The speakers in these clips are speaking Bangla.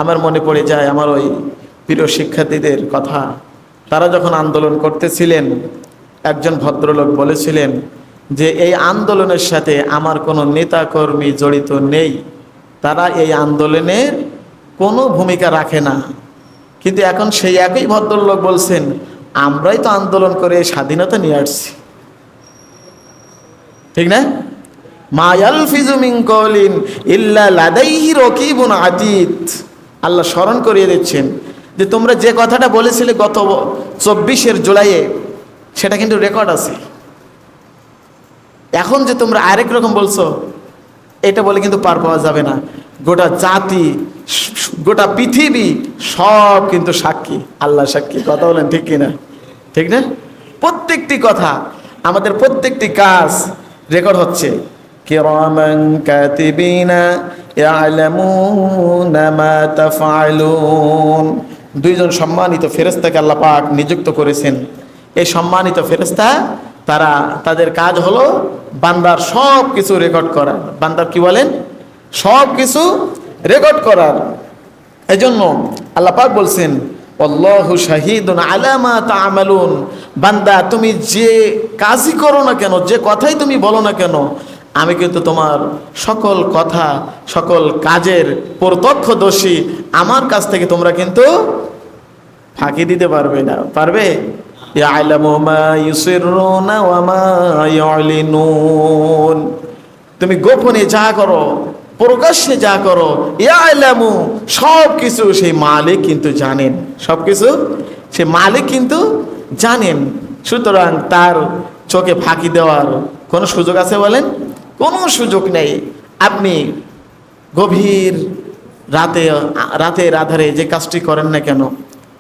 আমার মনে পড়ে যায় আমার ওই প্রিয় শিক্ষার্থীদের কথা। তারা যখন আন্দোলন করতেছিলেন, একজন ভদ্রলোক বলেছিলেন যে এই আন্দোলনের সাথে আমার কোনো নেতাকর্মী জড়িত নেই, তারা এই আন্দোলনের কোনো ভূমিকা রাখে না। কিন্তু এখন সেই একই ভদ্রলোক বলছেন, আমরাই তো আন্দোলন করে স্বাধীনতা নিয়ে আসছি। ঠিক না? মা ইয়ালফিজু মিন কওলিন ইল্লা লাদাইহি রাকিবুন আতীদ। আল্লাহ স্মরণ করিয়ে দিচ্ছেন যে তোমরা যে কথাটা বলেছিলে গত 24 জুলাইয়ে, সেটা কিন্তু রেকর্ড আছে। এখন যে তোমরা আরেক রকম বলছো, এটা বলে কিন্তু পার পাওয়া যাবে না। গোটা জাতি, গোটা পৃথিবী সব কিন্তু সাক্ষী, আল্লাহ সাক্ষী। কথা বলেন ঠিক কিনা? ঠিক না? প্রত্যেকটি কথা, আমাদের প্রত্যেকটি কাজ রেকর্ড হচ্ছে। কিরামান কাতিবিনা ইয়ালামুনা মা তাফআলুন। দুইজন সম্মানিত ফেরেশতাকে আল্লাহ পাক নিযুক্ত করেছেন। এই সম্মানিত ফেরেশতা তারা, তাদের কাজ হলো বান্দার সব কিছু রেকর্ড করা। বান্দার কি বলেন? সব কিছু রেকর্ড করার। এজন্য আল্লাহ পাক বলছেন, আল্লাহু শাহিদুন আলা মা তা'মালুন। বান্দা তুমি যে কাজই করো না কেন, যে কথাই তুমি বলো না কেন, আমি কিন্তু তোমার সকল কথা, সকল কাজের প্রত্যক্ষদর্শী। আমার কাছ থেকে তোমরা কিন্তু ফাঁকি দিতে পারবে না। পারবে? ইয়ালামু মা ইউসিরুনা ওয়া মা ইউলিনুন। তুমি গোপনে যা করো, প্রকাশ্যে যা করো, ইয়ালামু, সব কিছু সেই মালিক কিন্তু জানেন। সব কিছু সেই মালিক কিন্তু জানেন। সুতরাং তার চোখে ফাঁকি দেওয়ার কোনো সুযোগ আছে বলেন? কোনো সুযোগ নেই। আপনি গভীর রাতের আধারে যে কাজটি করেন না কেন,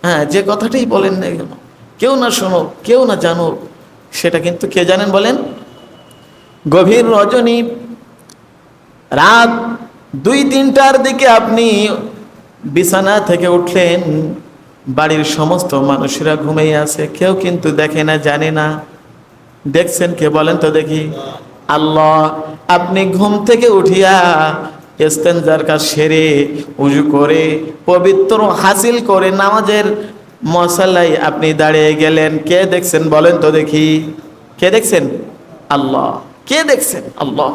হ্যাঁ, যে কথাটাই বলেন না কেন, কেউ না শোনো, কেউ না জানো, সেটা কিন্তু কে জানেন বলেন? গভীর রজনী, রাত 2-3টার দিকে আপনি বিছানা থেকে উঠলেন, বাড়ির সমস্ত মানুষেরা ঘুমিয়ে আছে, কেউ কিন্তু দেখে না, জানে না। দেখছেন কে বলেন তো দেখি? আল্লাহ। আপনি ঘুম থেকে উঠিয়া ইস্তেনজার কাজ সেরে, উজু করে, পবিত্র হাসিল করে নামাজের মশালাই আপনি দাঁড়িয়ে গেলেন। কে দেখছেন বলেন তো দেখি? কে দেখছেন? আল্লাহ। কে দেখছেন? আল্লাহ।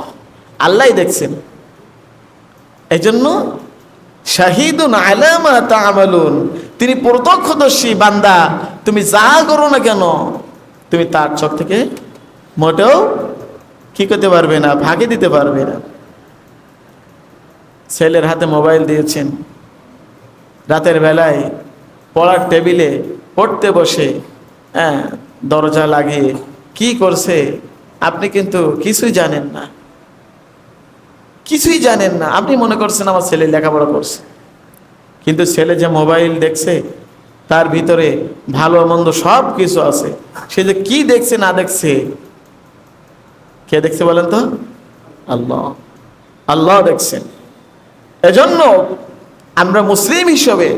আল্লাহই দেখছেন। এজন্য শাহিদুন আলা মা তা'মালুন, তিনি প্রত্যক্ষদর্শী। বান্দা তুমি যা করো না কেন, তুমি তার চোখ থেকে মোটেও কি করতে পারবে না, ফাঁকি দিতে পারবে না। ছেলের হাতে মোবাইল দিয়েছেন, রাতের বেলায় পড়ার টেবিলে পড়তে বসে, হ্যাঁ, দরজা লাগিয়ে কি করছে আপনি কিন্তু কিছুই জানেন না, কিছুই জানেন না। আপনি মনে করছেন আমার ছেলে লেখাপড়া করছে, কিন্তু ছেলে যে মোবাইল দেখছে তার ভিতরে ভালো মন্দ সব কিছু আছে। সে যে কি দেখছে না দেখছে, কে দেখছে বলেন তো? আল্লাহ। আল্লাহ দেখছেন। এজন্য আমরা মুসলিম হিসেবে,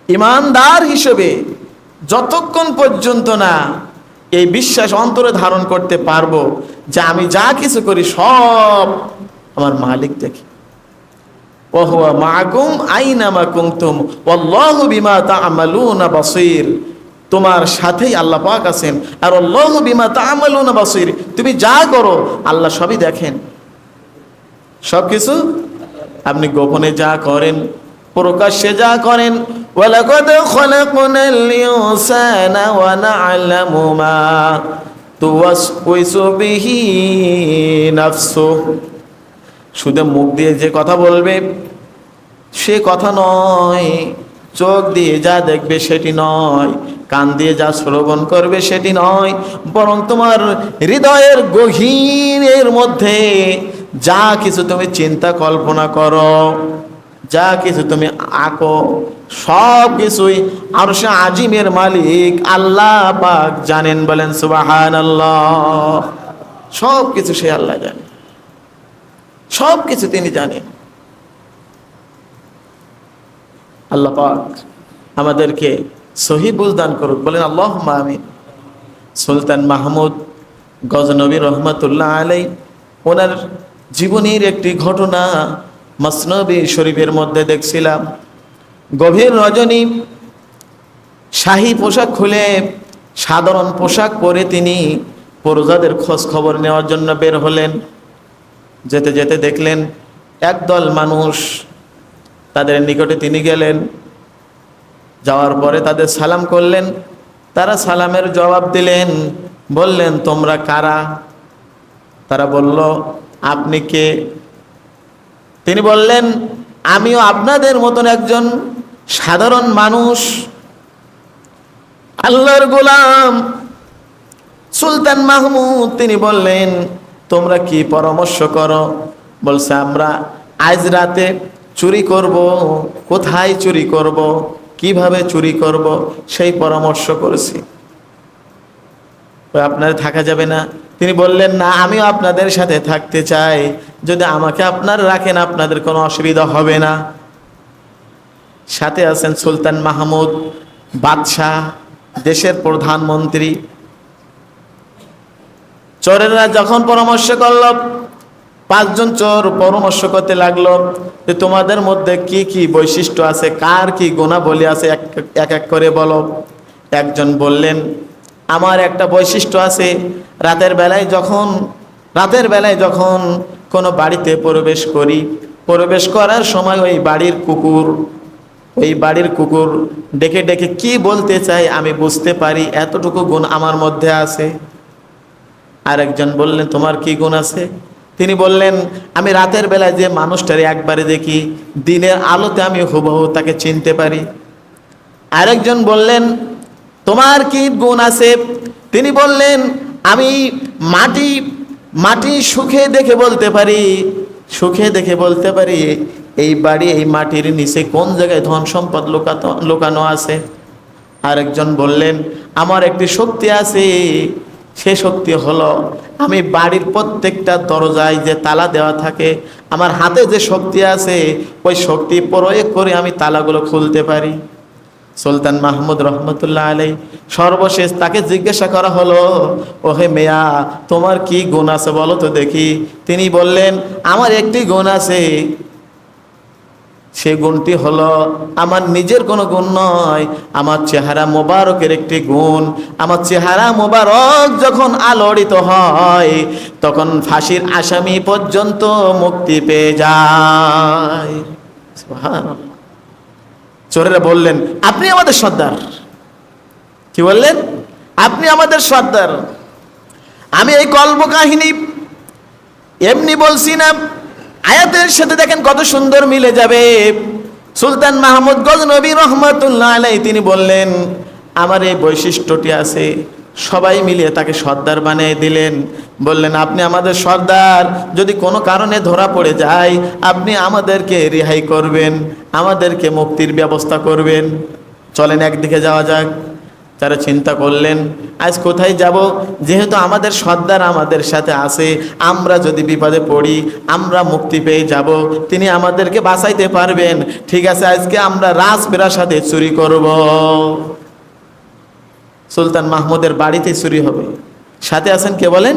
ইমানদার হিসেবে যতক্ষণ পর্যন্ত না এই বিশ্বাস অন্তরে ধারণ করতে পারবো যে আমি যা কিছু করি সব আমার মালিক দেখে, ওয়া হুয়া মাআকুম আইনামা কুনতুম ওয়াল্লাহু বিমা তা'মালুনা বাসীর। তোমার সাথেই আল্লাহ পাক আছেন, আর আল্লাহু বিমা তা'মালুনা বাসীর। তুমি যা করো আল্লাহ সবই দেখেন, সব কিছু। আপনি গোপনে যা করেন, প্রকাশ্যে যা করেন, ওয়ালাকাদ খলাকনাল ইনসানা ওয়া না'লামু মা তুওয়াসওয়িসু বিহি নাফসুহু। শুধু মুখ দিয়ে যে কথা বলবে সে কথা নয়, চোখ দিয়ে যা দেখবে সেটি নয়, কান দিয়ে যা শ্রবণ করবে সেটি নয়, বরং তোমার হৃদয়ের গভীরের মধ্যে যা কিছু তুমি চিন্তা কল্পনা করো, যা কিছু তুমি আঁকো, সব কিছুই আরশে আজিমের মালিক আল্লাহ পাক জানেন। বলেন সুবহানাল্লাহ। সব কিছু সে আল্লাহ জানেন, সব কিছু তিনি জানেন। আল্লাহ পাক আমাদেরকে সহি বুঝ দান করুক। বলেন আল্লাহুম্মা আমিন। সুলতান মাহমুদ গজনবী রহমাতুল্লাহ আলাইহি, ওনার জীবনের একটি ঘটনা মসনবী শরীফের মধ্যে দেখছিলাম, গভীর রজনী শাহী পোশাক খুলে সাধারণ পোশাক পরে তিনি প্রজাদের খোঁজ খবর নেওয়ার জন্য বের হলেন। যেতে যেতে দেখলেন একদল মানুষ, তাদের নিকটে তিনি গেলেন। যাওয়ার পরে তাদের সালাম করলেন। তারা সালামের জবাব দিলেন, বললেন তোমরা কারা? তারা বলল আপনি কে? তিনি বললেন আমিও আপনাদের মতন একজন সাধারণ মানুষ, আল্লাহর গোলাম সুলতান মাহমুদ। তিনি বললেন তোমরা কি পরামর্শ করো? বলছে আমরা আজ রাতে চুরি করব। কোথায় চুরি করব, কিভাবে চুরি করব সেই পরামর্শ করেছি। আপনার থাকা যাবে না? তিনি বললেন না, আমিও আপনাদের সাথে থাকতে চাই, যদি আমাকে আপনারা রাখেন আপনাদের কোনো অসুবিধা হবে না। সাথে আছেন সুলতান মাহমুদ, বাদশাহ, দেশের প্রধানমন্ত্রী। চোরেরা যখন পরামর্শ করল, 5 জন চোর পরামর্শ করতে লাগলো যে তোমাদের মধ্যে কি কি বৈশিষ্ট্য আছে, কার কি গুণাবলী আছে এক এক করে বলো। একজন বললেন আমার একটা বৈশিষ্ট্য আছে, রাতের বেলায় যখন কোনো বাড়িতে প্রবেশ করার সময় ওই বাড়ির কুকুর ডেকে ডেকে কি বলতে চাই আমি বুঝতে পারি, এতটুকু গুণ আমার মধ্যে আছে। আরেকজন বললেন তোমার কি গুণ আছে? তিনি বললেন আমি রাতের বেলায় যে মানুষটারে একবারে দেখি, দিনের আলোতে আমি হুবহু তাকে চিনতে পারি। আরেকজন বললেন তোমার কি গুণ আছে? তিনি বললেন আমি মাটি সুখে দেখে বলতে পারি এই বাড়ি এই মাটির নিচে কোন জায়গায় ধন সম্পদ লুকানো আছে। আরেকজন বললেন আমার একটি শক্তি আছে, সে শক্তি হলো আমি বাড়ির প্রত্যেকটা দরজায় যে তালা দেওয়া থাকে, আমার হাতে যে শক্তি আছে ওই শক্তি প্রয়োগ করে আমি তালাগুলো খুলতে পারি। সুলতান মাহমুদ রহমতুল্লাহ আলাই সর্বশেষ তাকে জিজ্ঞাসা করা হলো, ওহে মেয়া তোমার কি গুণ আছে বলো তো দেখি। তিনি বললেন আমার একটি গুণ আছে, সেই গুণটি হলো আমার নিজের কোনো গুণ নয়, আমার চেহারা মোবারকের একটি গুণ। আমার চেহারা মোবারক যখন আলোড়িত হয় তখন ফাঁসির আসামি পর্যন্ত মুক্তি পেয়ে যায়। সুবহানাল্লাহ। চোরেরা বললেন আপনি আমাদের সর্দার। কি বললেন? আপনি আমাদের সর্দার। আমি এই কল্প কাহিনী এমনি বলছি না, আয়াতের সাথে দেখেন কত সুন্দর মিলে যাবে। সুলতান মাহমুদ গজনবী রহমতুল্লাহ আলাইহি তিনি বললেন আমার এই বৈশিষ্ট্যটি আছে। সবাই মিলিয়ে তাকে সর্দার বানিয়ে দিলেন। বললেন আপনি আমাদের সর্দার, যদি কোনো কারণে ধরা পড়ে যায় আপনি আমাদেরকে রেহাই করবেন, আমাদেরকে মুক্তির ব্যবস্থা করবেন। চলেন একদিকে যাওয়া যাক। তারা চিন্তা করলেন আজ কোথায় যাব, যেহেতু আমাদের সর্দার আমাদের সাথে আছে, আমরা যদি বিপদে পড়ি আমরা মুক্তি পেয়ে যাব, তিনি আমাদেরকে বাঁচাইতে পারবেন। ঠিক আছে আজকে আমরা রাজপ্রাসাদে চুরি করব। সুলতান মাহমুদের বাড়িতে চুরি হবে। সাথে আছেন কে বলেন?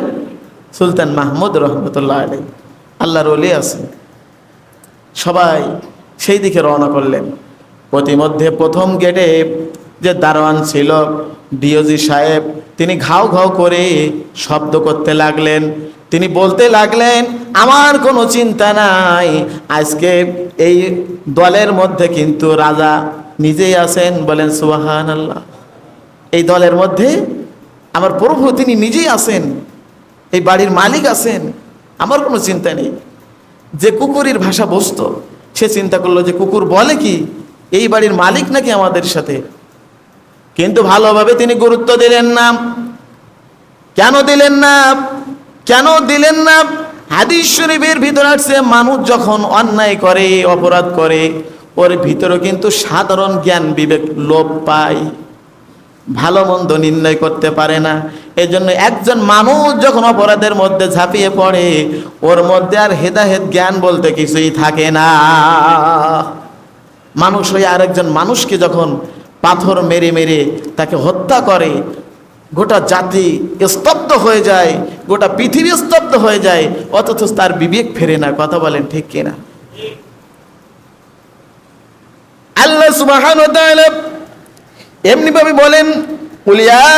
সুলতান মাহমুদ রহমতুল্লাহ আলাইহি, আল্লাহর ওলি আছেন। সবাই সেই দিকে রওনা করলেন। প্রতিমধ্যে প্রথম গেটে যে দারোয়ান ছিল ডিওজি সাহেব, তিনি ঘাউ ঘাউ করে শব্দ করতে লাগলেন। তিনি বলতে লাগলেন আমার কোনো চিন্তা নাই, আজকে এই দলের মধ্যে কিন্তু রাজা নিজেই আছেন। বলেন সুবহানাল্লাহ। এই দলের মধ্যে আমার প্রভু তিনি নিজেই আছেন, এই বাড়ির মালিক আছেন, আমার কোনো চিন্তা নেই। যে কুকুরের ভাষা বুঝতো সে চিন্তা করলো যে কুকুর বলে কি, এই বাড়ির মালিক নাকি আমাদের সাথে। কিন্তু ভালোভাবে তিনি গুরুত্ব দিলেন না। কেন দিলেন না? হাদিস শরীফের ভিতরে আসছে মানুষ যখন অন্যায় করে, অপরাধ করে, ওর ভিতরে কিন্তু সাধারণ জ্ঞান বিবেক লোপ পায়, ভালো মন্দ নির্ণয় করতে পারে না। এই জন্য একজন মানুষ যখন অপরাধের মধ্যে ঝাঁপিয়ে পড়ে ওর মধ্যে আর হেদায়েত জ্ঞান বলতে কিছুই থাকে না। মানুষ হয়ে আরেকজন মানুষকে যখন পাথর মেরে মেরে তাকে হত্যা করে, গোটা জাতি স্তব্ধ হয়ে যায়, গোটা পৃথিবী স্তব্ধ হয়ে যায়, অথচ তার বিবেক ফেরে না। কথা বলেন ঠিক কিনা? সুবহানাহু ওয়া তাআলা এমনি ভাবে বলেন, কুল ইয়া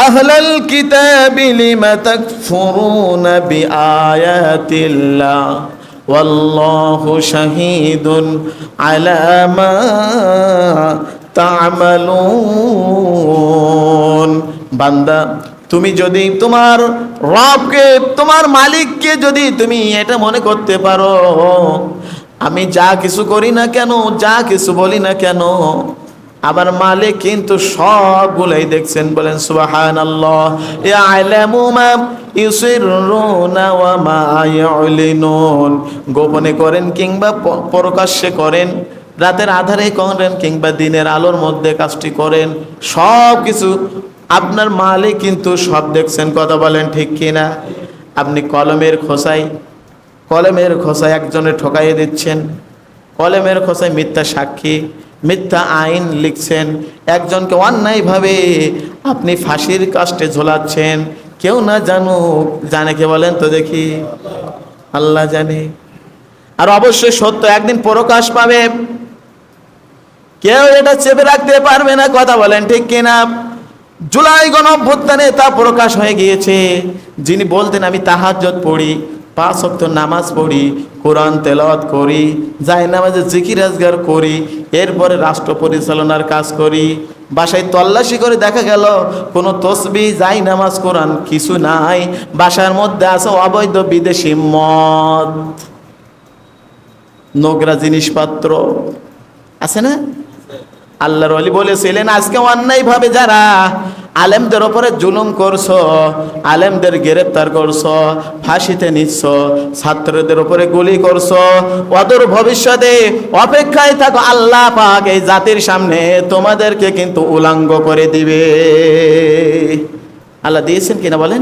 আহলাল কিতাবি লিমা তাকফুরুনা বিআয়াতিল্লাহ ওয়াল্লাহু শাহীদুন আলা মা তা'মালুন। বান্দা, তুমি যদি তোমার রবকে, তোমার মালিককে যদি তুমি এটা মনে করতে পারো, আমি যা কিছু করি না কেন, যা কিছু বলি না কেন, আবার মালিক কিন্তু সবগুলাই দেখছেন। বলেন সুবহানাল্লাহ। ইয়ালামু মা ইউসিররুনা ওয়া মা ইউলিনুন। গোপনে করেন কিংবা প্রকাশ্যে করেন, রাতের আধারে করেন কিংবা দিনের আলোর মধ্যে কাজটি করেন, সব কিছু আপনার মালিক কিন্তু সব দেখছেন। কথা বলেন ঠিক কিনা? আপনি কলমের খোসায় একজনের ঠকাইয়ে দিচ্ছেন, কলমের খোসায় মিথ্যা সাক্ষী, মিথ্যা আইন লিখছেন, একজনকে অন্যায়ভাবে আপনি ফাঁসির কাস্টে ঝোলাচ্ছেন। কেউ না জানুক, জানে কে বলেন তো দেখি? আল্লাহ জানে। আর অবশ্যই সত্য একদিন প্রকাশ পাবে, কেউ এটা চেপে রাখতে পারবে না। কথা বলেন ঠিক কিনা? জুলাই গণঅভ্যুত্থানে তা প্রকাশ হয়ে গিয়েছে। যিনি বলতেন আমি তাহাজ্জুদ পড়ি, 5 ওয়াক্ত নামাজ পড়ি, কোরআন তেলাওয়াত করি, জায়নামাজে জিকির আজগার করি, এরপরে রাষ্ট্র পরিচালনার কাজ করি, বাসায় তল্লাশি করে দেখা গেল কোনো তসবিহ, জায়নামাজ, কোরআন কিছু নাই, বাসার মধ্যে আছে অবৈধ বিদেশি মদ, নোংরা জিনিসপত্র আছে না? আল্লাহর ওলি বলেছিলেন, আজকে অন্যায়ভাবে যারা আলেমদের ওপরে জুলুম করছো, আলেমদের গ্রেফতার করছো, ফাঁসিতে নিচ্ছ, ছাত্রদের ওপরে গুলি করছো, অদূর ভবিষ্যতে অপেক্ষায় থাকো, আল্লাহ পাক এই জাতির সামনে তোমাদেরকে কিন্তু উলাঙ্গ করে দিবে। আল্লাহ দিয়েছেন কিনা বলেন?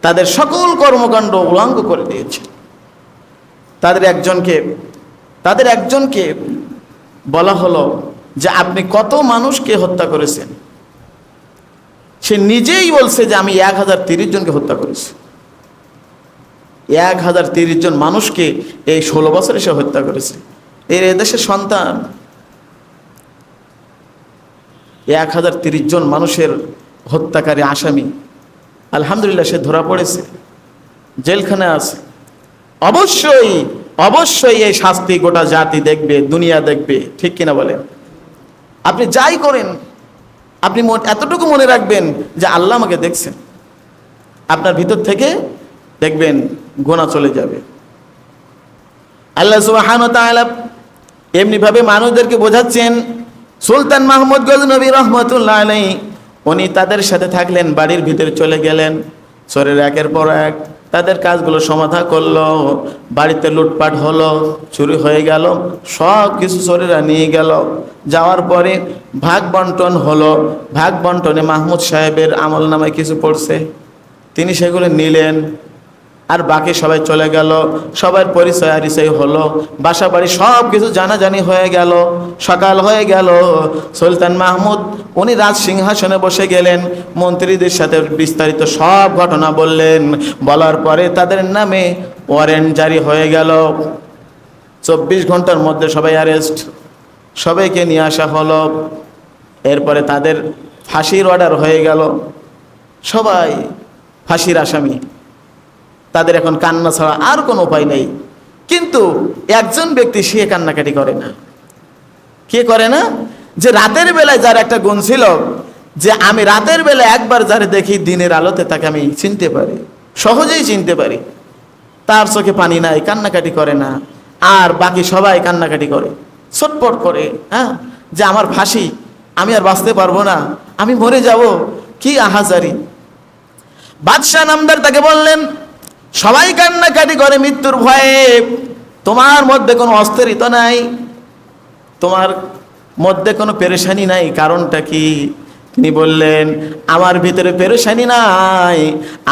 তাদের সকল কর্মকাণ্ড উলাঙ্গ করে দিয়েছে। তাদের একজনকে বলা হলো যে আপনি কত মানুষকে হত্যা করেছেন? সে নিজেই বলছে যে আমি 1030 জনকে হত্যা করেছি। 1030 জন মানুষকে এই 16 বছরে সে হত্যা করেছে। এর এদেশের সন্তান। 1030 জন মানুষের হত্যাকারী আসামি, আলহামদুলিল্লাহ সে ধরা পড়েছে, জেলখানায় আছে। অবশ্যই এই শাস্তি গোটা জাতি দেখবে, দুনিয়া দেখবে, ঠিক কিনা বলেন? আপনি যাই করেন, আপনি এতটুকু মনে রাখবেন যে আল্লাহ আমাকে দেখছেন। আপনার ভিতর থেকে দেখবেন গোনা চলে যাবে। আল্লাহ সুবহানাহু ওয়া তাআলা এমনিভাবে মানুষদেরকে বোঝাচ্ছেন। সুলতান মাহমুদ গজনবী রহমতুল্লাহ আলাইহি উনি তাদের সাথে থাকলেন, বাড়ির ভিতরে চলে গেলেন, চোরের একের পর এক তাদের কাজগুলো সমাধা করলো, বাড়িতে লুটপাট হলো, চুরি হয়ে গেল, সব কিছু চোরেরা নিয়ে গেল। যাওয়ার পরে ভাগ বন্টন হলো। ভাগ বন্টনে মাহমুদ সাহেবের আমল নামায় কিছু পড়ছে, তিনি সেগুলো নিলেন, আর বাকি সবাই চলে গেল। সবার পরিচয় আরিচয় হলো, বাসা বাড়ি সব কিছু জানাজানি হয়ে গেল। সকাল হয়ে গেল, সুলতান মাহমুদ উনি রাজ সিংহাসনে বসে গেলেন, মন্ত্রীদের সাথে বিস্তারিত সব ঘটনা বললেন। বলার পরে তাদের নামে ওয়ারেন্ট জারি হয়ে গেল। 24 ঘন্টার মধ্যে সবাই অ্যারেস্ট, সবাইকে নিয়ে আসা হলো। এরপরে তাদের ফাঁসির অর্ডার হয়ে গেল, সবাই ফাঁসির আসামি। তাদের এখন কান্না ছাড়া আর কোনো উপায় নেই। কিন্তু একজন ব্যক্তি সে কান্নাকাটি করে না। কে করে না? যে রাতের বেলায় যার একটা গুণ ছিল, যে আমি রাতের বেলা একবার যারে দেখি দিনের আলোতে তাকে আমি চিনতে পারি, সহজেই চিনতে পারি, তার চোখে পানি নাই, কান্নাকাটি করে না। আর বাকি সবাই কান্নাকাটি করে, ছটপট করে, হ্যাঁ, যে আমার ফাঁসি, আমি আর বাঁচতে পারবো না, আমি মরে যাব, কি আহাজারি। বাদশাহ নামদার তাকে বললেন, সবাই কান্নাকাটি করে মৃত্যুর ভয়ে, তোমার মধ্যে কোনো অস্থিরতা নাই, তোমার মধ্যে কোনো পেরেশানি নাই, কারণটা কি? তিনি বললেন, আমার ভিতরে পেরেশানি নাই,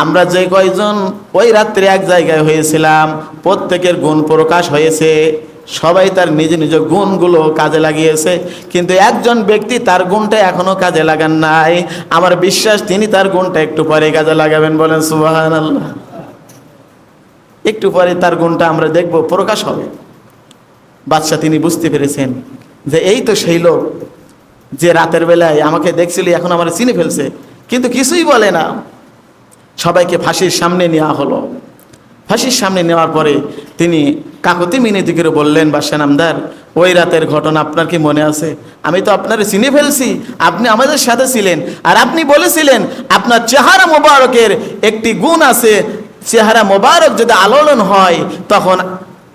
আমরা যে কয়জন ওই রাত্রে এক জায়গায় হয়েছিলাম, প্রত্যেকের গুণ প্রকাশ হয়েছে, সবাই তার নিজ নিজ গুণগুলো কাজে লাগিয়েছে, কিন্তু একজন ব্যক্তি তার গুণটা এখনো কাজে লাগান নাই। আমার বিশ্বাস তিনি তার গুণটা একটু পরে কাজে লাগাবেন। বলেন সুবহানাল্লাহ। একটু পরে তার গুণটা আমরা দেখব, প্রকাশ হবে। বাদশাহ তিনি বুঝতে পেরেছেন যে এই তো সেই লোক যে রাতের বেলায় আমাকে দেখছিলি, এখন আমার চিনে ফেলছে, কিন্তু কিছুই বলে না। সবাইকে ফাঁসির সামনে নেওয়া হলো। ফাঁসির সামনে নেওয়ার পরে তিনি কাকতি মিনতি করে বললেন, বাদশাহ নামদার, ওই রাতের ঘটনা আপনার কি মনে আছে? আমি তো আপনার চিনে ফেলছি, আপনি আমাদের সাথে ছিলেন, আর আপনি বলেছিলেন আপনার চেহারা মোবারকের একটি গুণ আছে, চেহারা মোবারক যদি আলোড়ন হয় তখন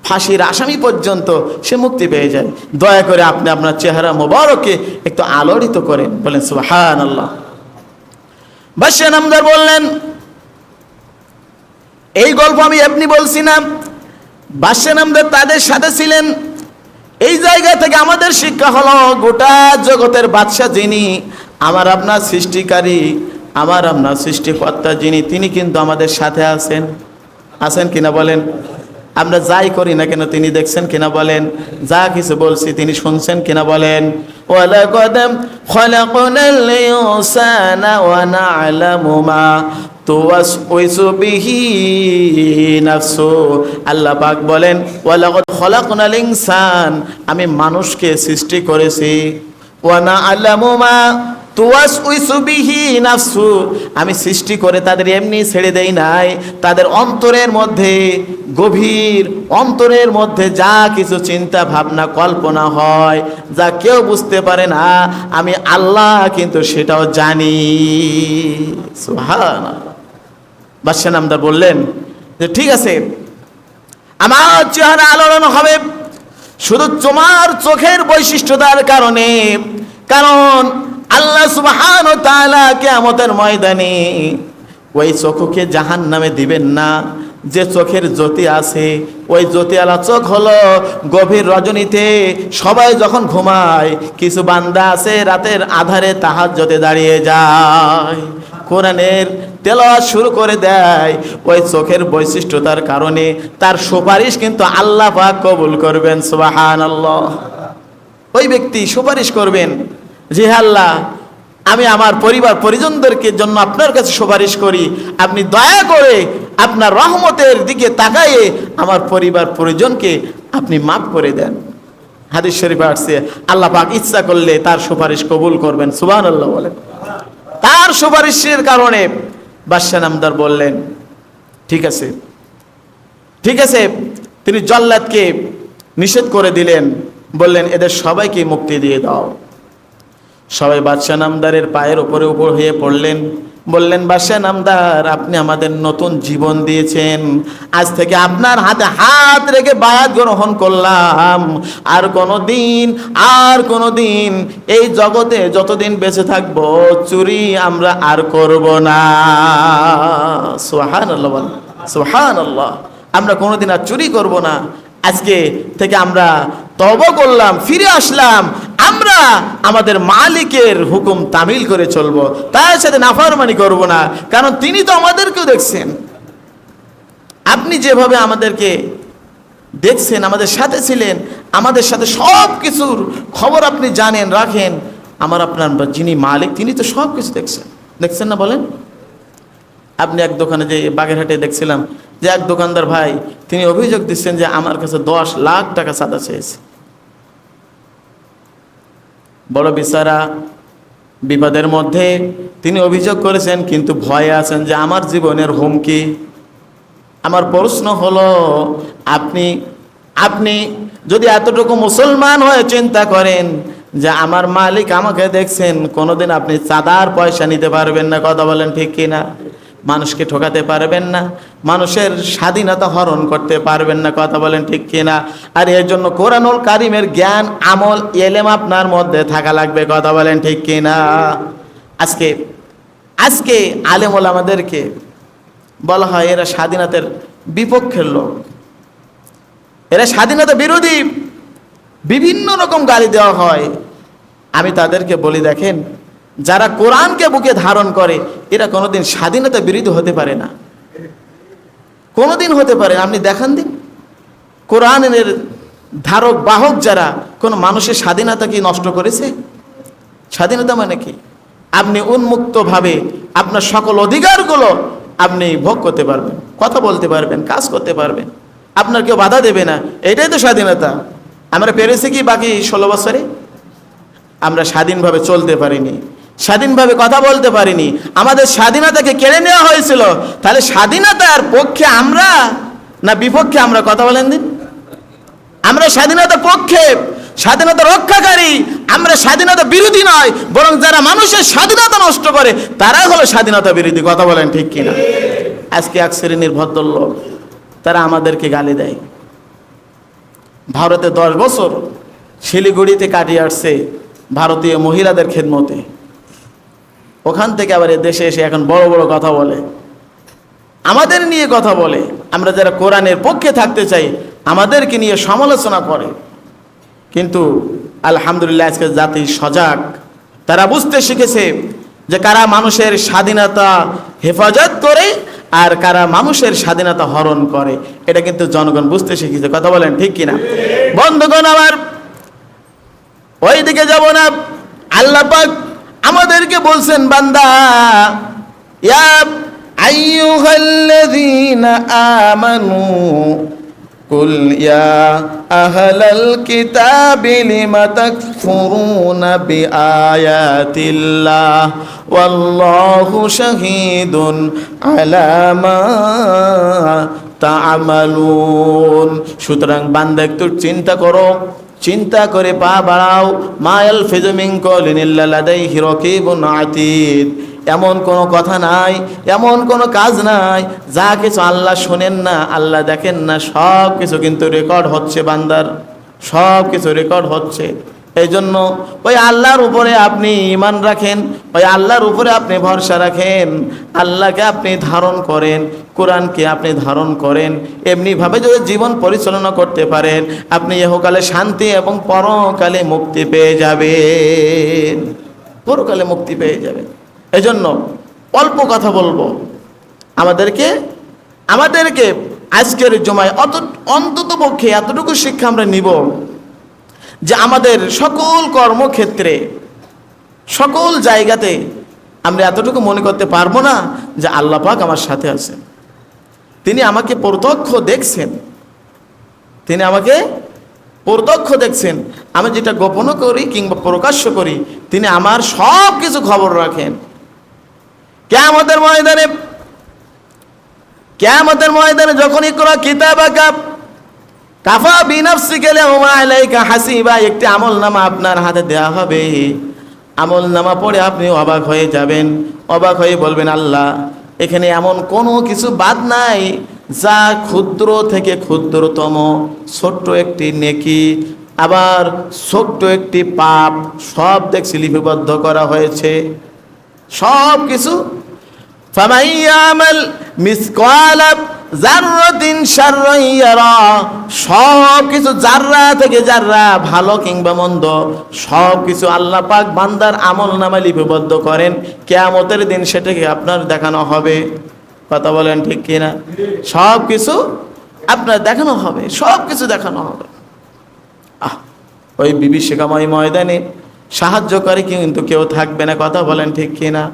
ফাঁসির আসামি পর্যন্ত সে মুক্তি পেয়ে যায়। দয়া করে আপনি আপনার চেহারা মোবারককে একটু আলোড়িত করেন। বলেন সুবহানাল্লাহ। বাদশাহ নামদার বললেন, এই গল্প আমি এমনি বলছি না, বাদশাহ নামদার তাদের সাথে ছিলেন। এই জায়গা থেকে আমাদের শিক্ষা হলো, গোটা জগতের বাদশাহ যিনি, আমার আপনার সৃষ্টিকারী, আমার আপনার সৃষ্টিকর্তা যিনি, তিনি কিন্তু আমাদের সাথে আছেন। আছেন কিনা বলেন? আমরা যাই করি না কেন তিনি দেখছেন কিনা বলেন? যা কিছু বলছি তিনি শুনছেন কিনা বলেন? ওয়ালাকাদ খলাকনাল ইনসানা ওয়া না'লামু মা তুওয়াসওয়িসু বিহি নাফসু। আল্লাহ পাক বলেন, ওয়ালাকাদ খলাকনাল ইনসান, আমি মানুষকে সৃষ্টি করেছি, ওয়া না'লামু মা তুওয়াসওয়িসু বিহি নাফসু, আমি সৃষ্টি করে তাদের এমনি ছেড়ে দেই নাই, তাদের অন্তরের মধ্যে, গভীর অন্তরের মধ্যে যা কিছু চিন্তা ভাবনা কল্পনা হয়, যা কেউ বুঝতে পারে না, আমি আল্লাহ কিন্তু সেটাও জানি। সুবহানাল্লাহ। বাদশাহ নামদার বললেন যে ঠিক আছে, আমার চেহারা আলোড়ন হবে শুধু তোমার চোখের বৈশিষ্ট্যতার কারণে, কারণ আল্লাহ সুবহানাহু ওয়া তাআলা কিয়ামতের ময়দানে ওই চোখকে জাহান্নামে দিবেন না। যে চোখের জ্যোতি আছে, ওই জ্যোতিওয়ালা চোখ হলো গভীর রজনীতে সবাই যখন ঘুমায়, কিছু বান্দা আছে রাতের আধারে তাহাজ্জুদে দাঁড়িয়ে যায়, কোরআনের তেলাওয়াত শুরু করে দেয়। ওই চোখের বৈশিষ্ট্যতার কারণে তার সুপারিশ কিন্তু আল্লাহ পাক কবুল করবেন। সুবহানাল্লাহ। ওই ব্যক্তি সুপারিশ করবেন, জি আল্লাহ, আমি আমার পরিবার পরিজনদেরকে জন্য আপনার কাছে সুপারিশ করি, আপনি দয়া করে আপনার রহমতের দিকে তাকায়ে আমার পরিবার পরিজনকে আপনি মাফ করে দেন। হাদিস শরীফে আসছে, আল্লাহ পাক ইচ্ছা করলে তার সুপারিশ কবুল করবেন। সুবহানাল্লাহ বলেন। তার সুপারিশের কারণে বাদশাহ নামদার বললেন, ঠিক আছে, ঠিক আছে। তিনি জল্লাদকে নিষেধ করে দিলেন, বললেন এদের সবাইকে মুক্তি দিয়ে দাও। সবাই বাদশাহ নামদারের পায়ের উপরে উপর হয়ে পড়লেন, বললেন, বাদশাহ নামদার, আপনি আমাদের নতুন জীবন দিয়েছেন, আজ থেকে আপনার হাতে হাত রেখে বায়াত গ্রহণ করলাম, আর কোনোদিন এই জগতে যতদিন বেঁচে থাকবো চুরি আমরা আর করব না। সুবহানাল্লাহ, সুবহানাল্লাহ। আমরা কোনোদিন আর চুরি করব না। আজকে থেকে আমরা তওবা করলাম, ফিরে আসলাম, আমরা আমাদের মালিকের হুকুম তামিল করে চলবো, তার সাথে নাফরমানি করব না, কারণ তিনি তো আমাদেরকেও দেখছেন। আপনি যেভাবে আমাদেরকে দেখছেন, আমাদের সাথে ছিলেন, আমাদের সাথে সব কিছুর খবর আপনি জানেন, রাখেন, আমার আপনার যিনি মালিক তিনি তো সব কিছু দেখছেন না বলেন? আপনি এক দোকানে যে বাগেরহাটে দেখছিলাম যে এক দোকানদার ভাই, তিনি অভিযোগ দিচ্ছেন যে আমার কাছে 10 লাখ টাকা চাঁদা চেয়েছে। বড় বেচারা বিপদের মধ্যে তিনি অভিযোগ করেছেন, কিন্তু ভয়ে আছেন যে আমার জীবনের হুমকি। আমার প্রশ্ন হলো, আপনি যদি এতটুকু মুসলমান হয়ে চিন্তা করেন যে আমার মালিক আমাকে দেখছেন, কোনোদিন আপনি চাঁদার পয়সা নিতে পারবেন না, কথা বলেন ঠিক কিনা? মানুষকে ঠকাতে পারবেন না, মানুষের স্বাধীনতা হরণ করতে পারবেন না, কথা বলেন ঠিক কিনা? আর এর জন্য কোরআনুল কারিমের জ্ঞান, আমল, ইলম আপনার মধ্যে থাকা লাগবে, কথা বলেন ঠিক কিনা? আজকে আলেম ওলামাদেরকে বলা হয় এরা স্বাধীনতার বিপক্ষের লোক, এরা স্বাধীনতা বিরোধী, বিভিন্ন রকম গালি দেওয়া হয়। আমি তাদেরকে বলি, দেখেন, যারা কোরআনকে বুকে ধারণ করে এরা কোনোদিন স্বাধীনতা বিরোধী হতে পারে না, কোনোদিন হতে পারে না। আপনি দেখান দিন, কোরআনের ধারক বাহক যারা কোনো মানুষের স্বাধীনতা কি নষ্ট করেছে? স্বাধীনতা মানে কি? আপনি উন্মুক্তভাবে আপনার সকল অধিকারগুলো আপনি ভোগ করতে পারবেন, কথা বলতে পারবেন, কাজ করতে পারবেন, আপনার কেউ বাধা দেবে না, এটাই তো স্বাধীনতা। আমরা পেরেছি কি বাকি 16 বছরে? আমরা স্বাধীনভাবে চলতে পারিনি, স্বাধীনভাবে কথা বলতে পারিনি, আমাদের স্বাধীনতাকে কেড়ে নেওয়া হয়েছিল। তাহলে স্বাধীনতার পক্ষে আমরা না বিপক্ষে আমরা? কথা বলেন দিন। আমরা স্বাধীনতার পক্ষে, স্বাধীনতা রক্ষাকারী, আমরা স্বাধীনতা বিরোধী নয়, বরং যারা মানুষের স্বাধীনতা নষ্ট করে তারাই হলো স্বাধীনতা বিরোধী। কথা বলেন ঠিক কিনা? আজকে এক শ্রেণীর ভদ্রলোক তারা আমাদেরকে গালি দেয়। ভারতে 10 বছর শিলিগুড়িতে কাটিয়ে আসছে ভারতীয় মহিলাদের খেদমতে, ওখান থেকে আবার দেশে এসে এখন বড় বড় কথা বলে, আমাদের নিয়ে কথা বলে। আমরা যারা কোরআনের পক্ষে থাকতে চাই আমাদেরকে নিয়ে সমালোচনা করে। কিন্তু আলহামদুলিল্লাহ আজকে জাতি সজাগ, তারা বুঝতে শিখেছে যে কারা মানুষের স্বাধীনতা হেফাজত করে আর কারা মানুষের স্বাধীনতা হরণ করে। এটা কিন্তু জনগণ বুঝতে শিখেছে। কথা বলেন ঠিক কিনা? বন্ধুগণ আমার, ওই দিকে যাব না। আল্লাহ পাক আমাদেরকে বলছেন, বান্দা ইয়া আইয়ুহাল্লাযীনা আমানু কুল ইয়া আহলাল কিতাবি লিমা তাকফুরুনা বিআয়াতিল্লাহ ওয়াল্লাহু শাহীদুন আলা মা তা'মালুন। সুতরাং বান্দা একটু চিন্তা করো, চিন্তা করে পা বাড়াও। মা ইয়ালফিযু মিন কওলিন ইল্লা লাদাইহি রাকীবুন আতীদ। এমন কোনো কথা নাই, এমন কোনো কাজ নাই যা কিছু আল্লাহ শোনেন না, আল্লাহ দেখেন না। সব কিছু কিন্তু রেকর্ড হচ্ছে বান্দার, সব কিছু রেকর্ড হচ্ছে। এই জন্য ওই আল্লাহর উপরে আপনি ঈমান রাখেন, ওই আল্লাহর উপরে আপনি ভরসা রাখেন, আল্লাহকে আপনি ধারণ করেন, কোরআনকে আপনি ধারণ করেন। এমনিভাবে যদি জীবন পরিচালনা করতে পারেন আপনি ইহকালে শান্তি এবং পরকালে মুক্তি পেয়ে যাবেন, পরকালে মুক্তি পেয়ে যাবেন। এজন্য অল্প কথা বলবো, আমাদেরকে আজকের জমায় অন্তত পক্ষে এতটুকু শিক্ষা আমরা নিব যে আমাদের সকল কর্মক্ষেত্রে, সকল জায়গাতে আমরা এতটুকু মনে করতে পারবো না যে আল্লাহ পাক আমার সাথে আছেন, তিনি আমাকে প্রত্যক্ষ দেখছেন, তিনি আমাকে প্রত্যক্ষ দেখছেন। আমি যেটা গোপন করি কিংবা প্রকাশ্য করি তিনি আমার সব কিছু খবর রাখেন। কিয়ামতের ময়দানে যখন ইকরা কিতাবাকা কাফা বিনাফসিকা আল-ইয়াওমা আলাইকা হাসিবা, একটি আমলনামা আপনার হাতে দেওয়া হবে। আমলনামা পড়ে আপনি অবাক হয়ে যাবেন, অবাক হয়ে বলবেন আল্লাহ এখানে এমন কোনো কিছু বাদ নাই যা ক্ষুদ্র থেকে ক্ষুদ্রতম, ছোট্ট একটি নেকি আবার ছোট্ট একটি পাপ সব দেখছি লিপিবদ্ধ করা হয়েছে, সব কিছু। ফামান ইয়ামাল মিসকালা যাররাতিন শাররান ইয়ারা, সব কিছু জাররা থেকে জাররা, ভালো কিংবা মন্দ সব কিছু আল্লাহ পাক বান্দার আমলনামায় লিপিবদ্ধ করেন। কিয়ামতের দিন সেটাকে আপনার দেখানো হবে। কথা বলেন ঠিক কিনা? সব কিছু আপনার দেখানো হবে, সব কিছু দেখানো হবে। ওই বিভীষিকাময় ময়দানে সাহায্যকারী কিন্তু কেউ থাকবে না। কথা বলেন ঠিক কিনা?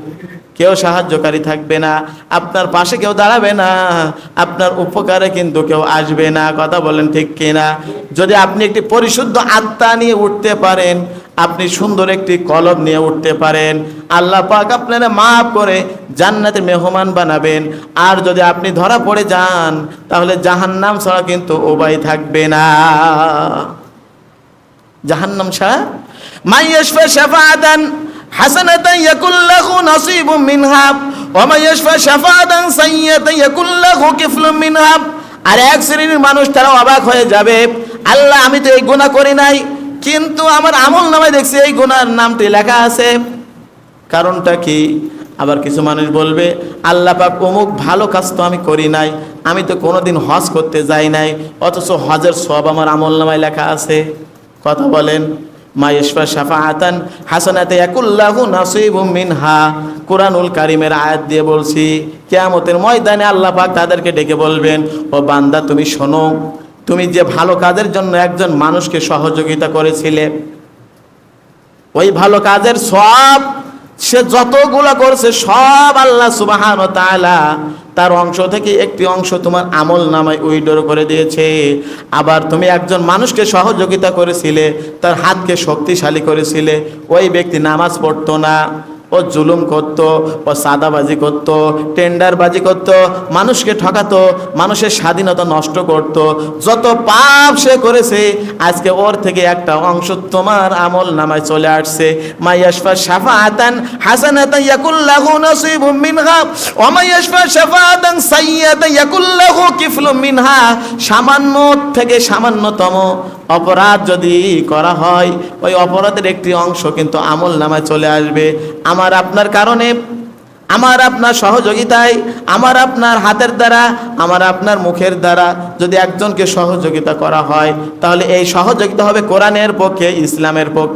কেউ সাহায্যকারী থাকবে না, আপনার পাশে কেউ দাঁড়াবে না, আপনার উপকারে কিন্তু কেউ আসবে না। কথা বলেন ঠিক কিনা? যদি আপনি একটি পরিশুদ্ধ আত্মা নিয়ে উঠতে পারেন, আপনি সুন্দর একটি কলব নিয়ে উঠতে পারেন, আল্লাহ পাক আপনারা মাফ করে জান্নাতের মেহমান বানাবেন। আর যদি আপনি ধরা পড়ে যান তাহলে জাহান্নাম ছাড়া কিন্তু উপায় থাকবে না, জাহান্নাম ছাড়া। মাইয়াশফা শাফাআতান হাসানাতান ইয়াকুল লাহু নাসিবুম মিনহা ওয়া মাইয়াশফা শাফাআতান সাইয়্যাতান ইয়াকুল লাহু কিফলুম মিনহা। আর এক শ্রেণীর মানুষ তারা অবাক হয়ে যাবে, আল্লাহ আমি তো এই গুনাহ করি নাই, কিন্তু আমার আমলনামায় দেখছি এই গুনার নামটি লেখা আছে। কারণটা কি? আবার কিছু মানুষ বলবে আল্লাহ পাক অমুক ভালো কাজ তো আমি করি নাই, আমি তো কোনোদিন হজ করতে যাই নাই, অথচ হজের সওয়াব আমার আমলনামায় লেখা আছে। কথা বলেন। মাইয়াশফা শাফাআতান হাসানাতান ইয়াকুল লাহু নাসিবুম মিনহা, কুরআনুল কারীমের আয়াত দিয়ে বলছি। কিয়ামতের ময়দানে আল্লাহ পাক তাদেরকে ডেকে বলবেন, ও বান্দা তুমি শোনো, তুমি যে ভালো কাজের জন্য একজন মানুষকে সহযোগিতা করেছিলে, ওই ভালো কাজের সওয়াব সে যতগুলো করছে সব আল্লাহ সুবহানাহু ওয়া তাআলা তার অংশ থেকে একটি অংশ তোমার আমল নামায় উইড্র করে দিয়েছে। আবার তুমি একজন মানুষকে সহযোগিতা করেছিলে, তার হাতকে শক্তিশালী করেছিলে, ওই ব্যক্তি নামাজ পড়তো না, ও জুলুম করতো, ও সাদাবাজি করতো, টেন্ডারবাজি করতো, মানুষকে ঠকাতো, মানুষের স্বাধীনতা নষ্ট করতো, যত পাপ সে করেছে আজকে ওর থেকে একটা অংশ তোমার আমল নামায় চলে আসছে। মাইয়াশফা শাফাআতান হাসানাতান ইয়াকুল্লাহু নাসিবুম মিনহা ওয়া মাইয়াশফা শাফাআতান সাইয়্যাতান ইয়াকুল্লাহু কিফলুম মিনহা। সামান্য থেকে সামান্যতম অপরাধ যদি করা হয়, ওই অপরাধের একটি অংশ কিন্তু আমল নামায় চলে আসবে। আমার আপনার কারণে, আমার আপনার সহযোগিতায়, আমার আপনার হাতের দ্বারা, আমার আপনার মুখের দ্বারা যদি একজনকে সহযোগিতা করা হয়, তাহলে এই সহযোগিতা হবে কোরআনের পক্ষে, ইসলামের পক্ষে।